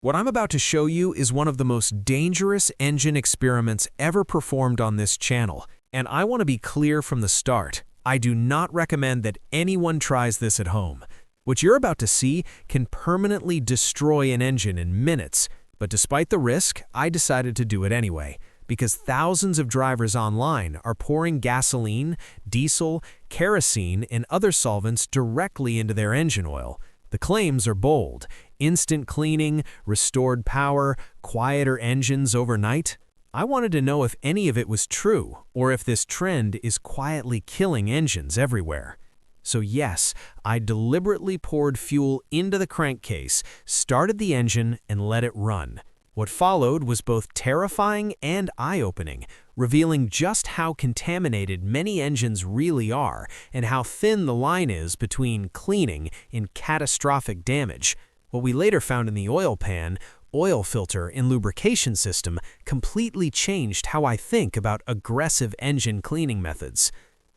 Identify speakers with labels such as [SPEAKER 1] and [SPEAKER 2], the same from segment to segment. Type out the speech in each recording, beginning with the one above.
[SPEAKER 1] What I'm about to show you is one of the most dangerous engine experiments ever performed on this channel, and I want to be clear from the start. I do not recommend that anyone tries this at home. What you're about to see can permanently destroy an engine in minutes, but despite the risk, I decided to do it anyway, because thousands of drivers online are pouring gasoline, diesel, kerosene, and other solvents directly into their engine oil. The claims are bold: instant cleaning, restored power, quieter engines overnight. I wanted to know if any of it was true, or if this trend is quietly killing engines everywhere. So yes, I deliberately poured fuel into the crankcase, started the engine, and let it run. What followed was both terrifying and eye-opening, revealing just how contaminated many engines really are and how thin the line is between cleaning and catastrophic damage. What we later found in the oil pan, oil filter, and lubrication system completely changed how I think about aggressive engine cleaning methods.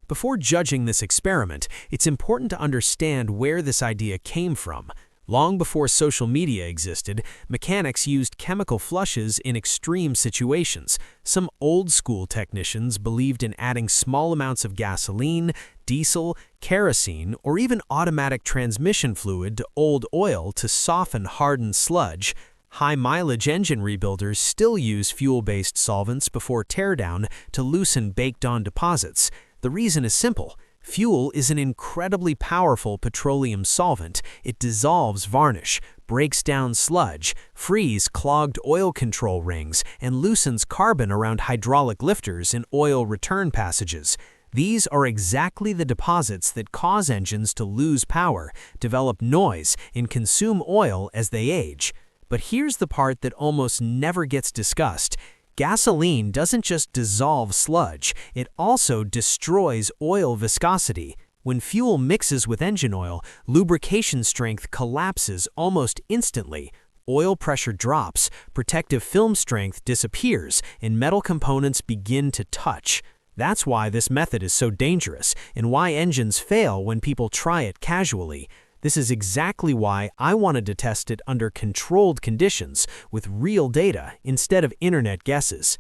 [SPEAKER 1] Before judging this experiment, it's important to understand where this idea came from. Long before social media existed, mechanics used chemical flushes in extreme situations. Some old-school technicians believed in adding small amounts of gasoline, diesel, kerosene, or even automatic transmission fluid to old oil to soften hardened sludge. High-mileage engine rebuilders still use fuel-based solvents before teardown to loosen baked-on deposits. The reason is simple. Fuel is an incredibly powerful petroleum solvent. It dissolves varnish, breaks down sludge, frees clogged oil control rings, and loosens carbon around hydraulic lifters and oil return passages. These are exactly the deposits that cause engines to lose power, develop noise, and consume oil as they age. But here's the part that almost never gets discussed. Gasoline doesn't just dissolve sludge, it also destroys oil viscosity. When fuel mixes with engine oil, lubrication strength collapses almost instantly. Oil pressure drops, protective film strength disappears, and metal components begin to touch. That's why this method is so dangerous, and why engines fail when people try it casually. This is exactly why I wanted to test it under controlled conditions with real data instead of internet guesses.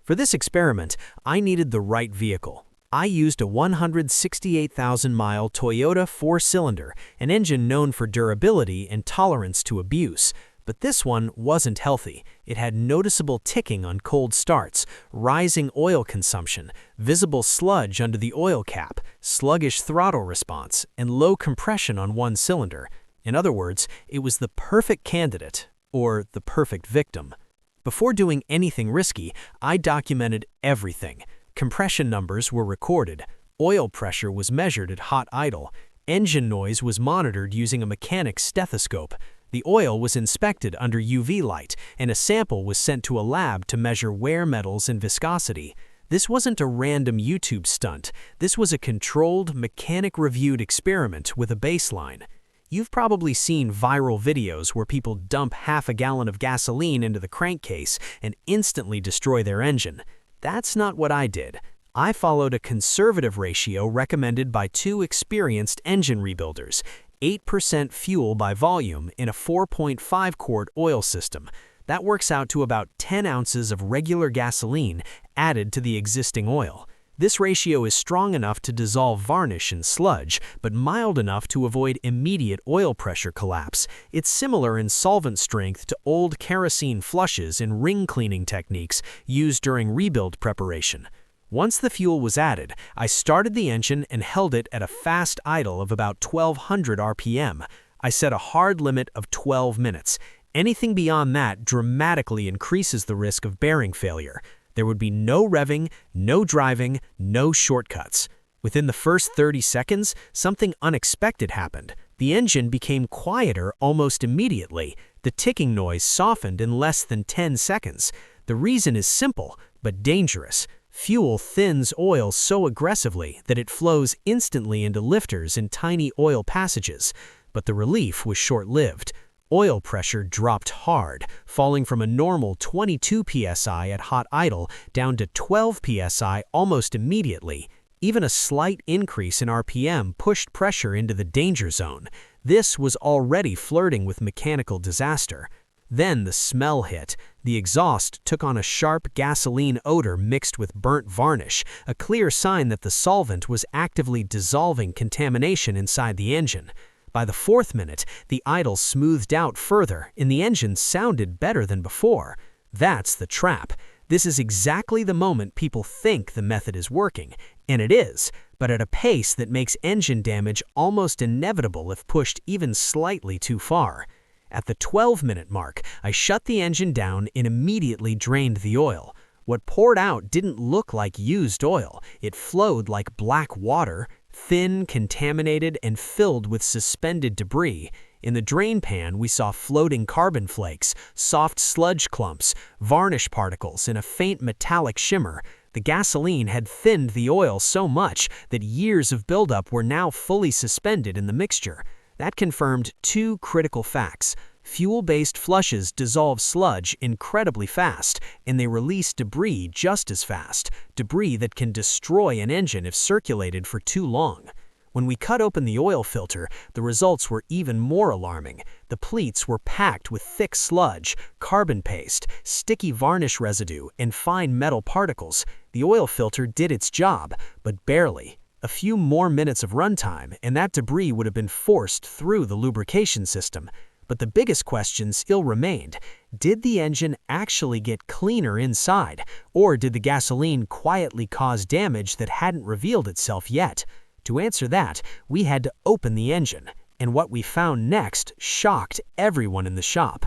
[SPEAKER 1] For this experiment, I needed the right vehicle. I used a 168,000-mile Toyota 4-cylinder, an engine known for durability and tolerance to abuse. But this one wasn't healthy. It had noticeable ticking on cold starts, rising oil consumption, visible sludge under the oil cap, sluggish throttle response, and low compression on one cylinder. In other words, it was the perfect candidate, or the perfect victim. Before doing anything risky, I documented everything. Compression numbers were recorded, oil pressure was measured at hot idle, engine noise was monitored using a mechanic's stethoscope. The oil was inspected under UV light, and a sample was sent to a lab to measure wear metals and viscosity. This wasn't a random YouTube stunt. This was a controlled, mechanic-reviewed experiment with a baseline. You've probably seen viral videos where people dump half a gallon of gasoline into the crankcase and instantly destroy their engine. That's not what I did. I followed a conservative ratio recommended by two experienced engine rebuilders: 8% fuel by volume in a 4.5-quart oil system. That works out to about 10 ounces of regular gasoline added to the existing oil. This ratio is strong enough to dissolve varnish and sludge, but mild enough to avoid immediate oil pressure collapse. It's similar in solvent strength to old kerosene flushes and ring cleaning techniques used during rebuild preparation. Once the fuel was added, I started the engine and held it at a fast idle of about 1,200 RPM. I set a hard limit of 12 minutes. Anything beyond that dramatically increases the risk of bearing failure. There would be no revving, no driving, no shortcuts. Within the first 30 seconds, something unexpected happened. The engine became quieter almost immediately. The ticking noise softened in less than 10 seconds. The reason is simple, but dangerous. Fuel thins oil so aggressively that it flows instantly into lifters and tiny oil passages. But the relief was short-lived. Oil pressure dropped hard, falling from a normal 22 psi at hot idle down to 12 psi almost immediately. Even a slight increase in RPM pushed pressure into the danger zone. This was already flirting with mechanical disaster. Then the smell hit. The exhaust took on a sharp gasoline odor mixed with burnt varnish, a clear sign that the solvent was actively dissolving contamination inside the engine. By the 4th minute, the idle smoothed out further and the engine sounded better than before. That's the trap. This is exactly the moment people think the method is working, and it is, but at a pace that makes engine damage almost inevitable if pushed even slightly too far. At the 12-minute mark, I shut the engine down and immediately drained the oil. What poured out didn't look like used oil. It flowed like black water, thin, contaminated, and filled with suspended debris. In the drain pan, we saw floating carbon flakes, soft sludge clumps, varnish particles, and a faint metallic shimmer. The gasoline had thinned the oil so much that years of buildup were now fully suspended in the mixture. That confirmed two critical facts. Fuel-based flushes dissolve sludge incredibly fast, and they release debris just as fast, debris that can destroy an engine if circulated for too long. When we cut open the oil filter, the results were even more alarming. The pleats were packed with thick sludge, carbon paste, sticky varnish residue, and fine metal particles. The oil filter did its job, but barely. A few more minutes of runtime, and that debris would have been forced through the lubrication system. But the biggest question still remained. Did the engine actually get cleaner inside, or did the gasoline quietly cause damage that hadn't revealed itself yet? To answer that, we had to open the engine, and what we found next shocked everyone in the shop.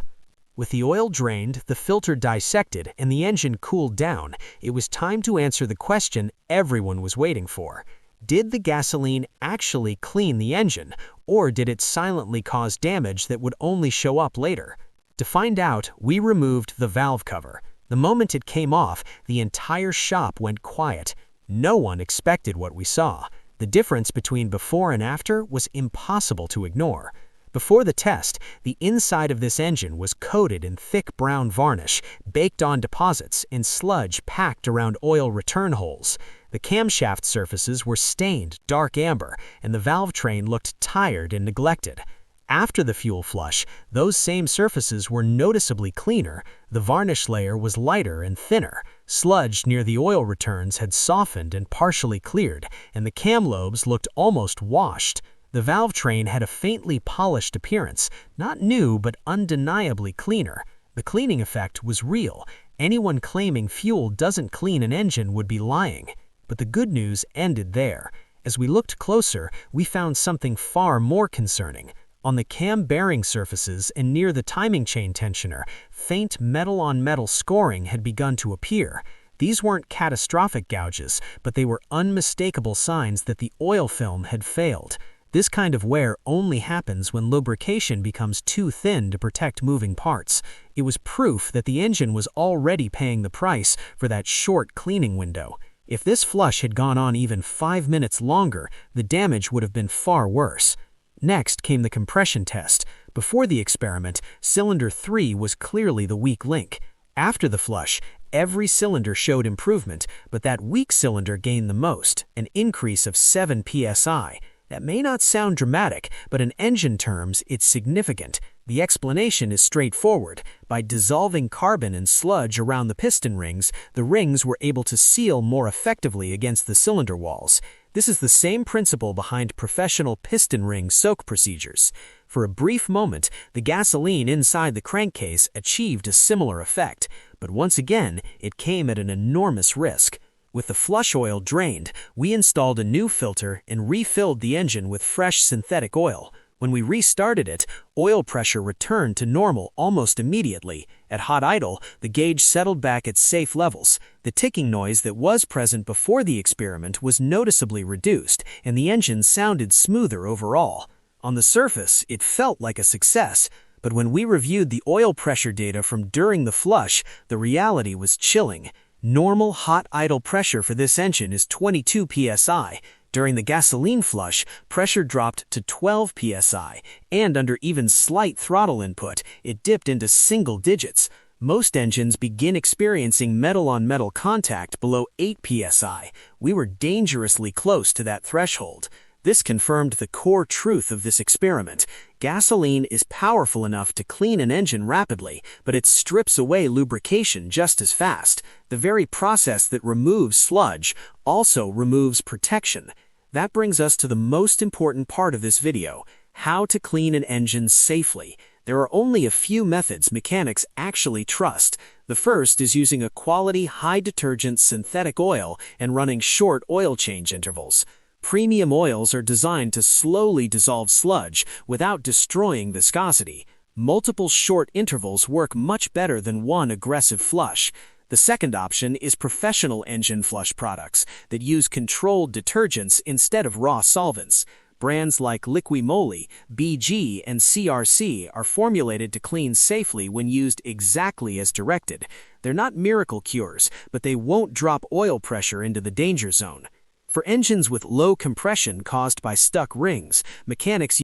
[SPEAKER 1] With the oil drained, the filter dissected, and the engine cooled down, it was time to answer the question everyone was waiting for. Did the gasoline actually clean the engine, or did it silently cause damage that would only show up later? To find out, we removed the valve cover. The moment it came off, the entire shop went quiet. No one expected what we saw. The difference between before and after was impossible to ignore. Before the test, the inside of this engine was coated in thick brown varnish, baked on deposits, and sludge packed around oil return holes. The camshaft surfaces were stained dark amber, and the valve train looked tired and neglected. After the fuel flush, those same surfaces were noticeably cleaner. The varnish layer was lighter and thinner. Sludge near the oil returns had softened and partially cleared, and the cam lobes looked almost washed. The valve train had a faintly polished appearance, not new but undeniably cleaner. The cleaning effect was real. Anyone claiming fuel doesn't clean an engine would be lying. But the good news ended there. As we looked closer, we found something far more concerning. On the cam bearing surfaces and near the timing chain tensioner, faint metal-on-metal scoring had begun to appear. These weren't catastrophic gouges, but they were unmistakable signs that the oil film had failed. This kind of wear only happens when lubrication becomes too thin to protect moving parts. It was proof that the engine was already paying the price for that short cleaning window. If this flush had gone on even 5 minutes longer, the damage would have been far worse. Next came the compression test. Before the experiment, cylinder 3 was clearly the weak link. After the flush, every cylinder showed improvement, but that weak cylinder gained the most, an increase of 7 psi. That may not sound dramatic, but in engine terms, it's significant. The explanation is straightforward. By dissolving carbon and sludge around the piston rings, the rings were able to seal more effectively against the cylinder walls. This is the same principle behind professional piston ring soak procedures. For a brief moment, the gasoline inside the crankcase achieved a similar effect, but once again, it came at an enormous risk. With the flush oil drained, we installed a new filter and refilled the engine with fresh synthetic oil. When we restarted it, oil pressure returned to normal almost immediately. At hot idle, the gauge settled back at safe levels. The ticking noise that was present before the experiment was noticeably reduced, and the engine sounded smoother overall. On the surface, it felt like a success, but when we reviewed the oil pressure data from during the flush, the reality was chilling. Normal hot idle pressure for this engine is 22 psi. During the gasoline flush, pressure dropped to 12 psi, and under even slight throttle input, it dipped into single digits. Most engines begin experiencing metal-on-metal contact below 8 psi. We were dangerously close to that threshold.
[SPEAKER 2] This confirmed the core truth of this experiment. Gasoline is powerful enough to clean an engine rapidly, but it strips away lubrication just as fast. The very process that removes sludge also removes protection. That brings us to the most important part of this video: how to clean an engine safely. There are only a few methods mechanics actually trust. The first is using a quality, high-detergent synthetic oil and running short oil change intervals. Premium oils are designed to slowly dissolve sludge without destroying viscosity. Multiple short intervals work much better than one aggressive flush. The second option is professional engine flush products that use controlled detergents instead of raw solvents. Brands like Liquimoli, BG, and CRC are formulated to clean safely when used exactly as directed. They're not miracle cures, but they won't drop oil pressure into the danger zone. For engines with low compression caused by stuck rings, mechanics